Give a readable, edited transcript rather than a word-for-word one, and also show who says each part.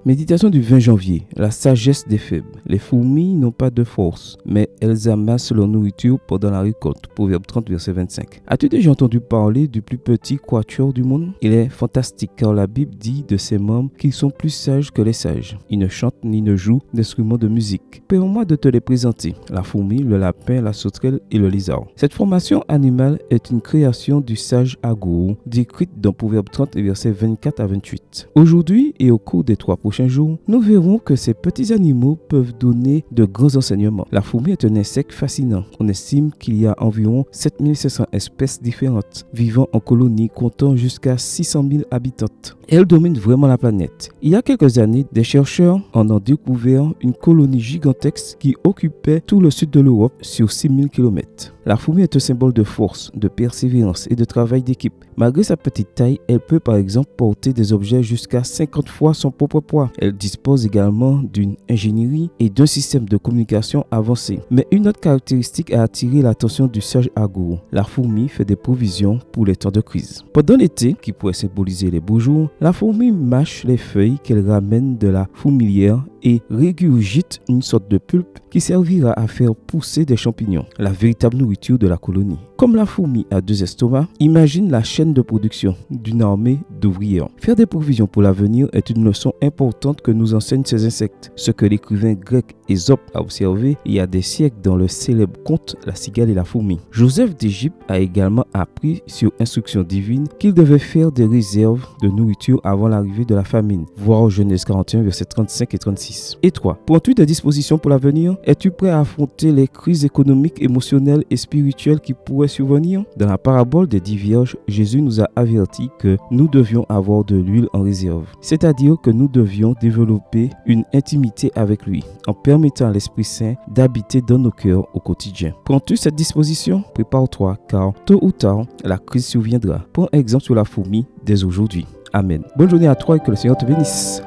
Speaker 1: Méditation du 20 janvier, la sagesse des faibles. Les fourmis n'ont pas de force, mais elles amassent leur nourriture pendant la récolte. Proverbe 30, verset 25. As-tu déjà entendu parler du plus petit quatuor du monde? Il est fantastique car la Bible dit de ses membres qu'ils sont plus sages que les sages. Ils ne chantent ni ne jouent d'instruments de musique. Permets-moi de te les présenter. La fourmi, le lapin, la sauterelle et le lézard. Cette formation animale est une création du sage Agour, décrite dans Proverbe 30, versets 24 à 28. Aujourd'hui et au cours des 3 prochains jours, nous verrons que ces petits animaux peuvent donner de grands enseignements. La fourmi est un insecte fascinant. On estime qu'il y a environ 7500 espèces différentes, vivant en colonies comptant jusqu'à 600 000 habitantes. Elle domine vraiment la planète. Il y a quelques années, des chercheurs en ont découvert une colonie gigantesque qui occupait tout le sud de l'Europe sur 6000 km. La fourmi est un symbole de force, de persévérance et de travail d'équipe. Malgré sa petite taille, elle peut par exemple porter des objets jusqu'à 50 fois son propre poids. Elle dispose également d'une ingénierie et d'un système de communication avancé. Mais une autre caractéristique a attiré l'attention du sage Agour. La fourmi fait des provisions pour les temps de crise. Pendant l'été, qui pourrait symboliser les beaux jours, la fourmi mâche les feuilles qu'elle ramène de la fourmilière et régurgite une sorte de pulpe qui servira à faire pousser des champignons, la véritable nourriture de la colonie. Comme la fourmi a 2 estomacs, imagine la chaîne de production d'une armée d'ouvrières. Faire des provisions pour l'avenir est une leçon importante que nous enseignent ces insectes, ce que l'écrivain grec Ésope a observé il y a des siècles dans le célèbre conte La cigale et la fourmi. Joseph d'Égypte a également appris sur instruction divine qu'il devait faire des réserves de nourriture avant l'arrivée de la famine, voir Genèse 41 versets 35 et 36. Et toi, prends-tu des dispositions pour l'avenir? Es-tu prêt à affronter les crises économiques, émotionnelles et spirituelles qui pourraient survenir? Dans la parabole des 10 vierges, Jésus nous a averti que nous devions avoir de l'huile en réserve, c'est-à-dire que nous devions développer une intimité avec lui, en permettant à l'Esprit Saint d'habiter dans nos cœurs au quotidien. Prends-tu cette disposition? Prépare-toi, car tôt ou tard, la crise surviendra. Prends exemple sur la fourmi dès aujourd'hui. Amen. Bonne journée à toi et que le Seigneur te bénisse.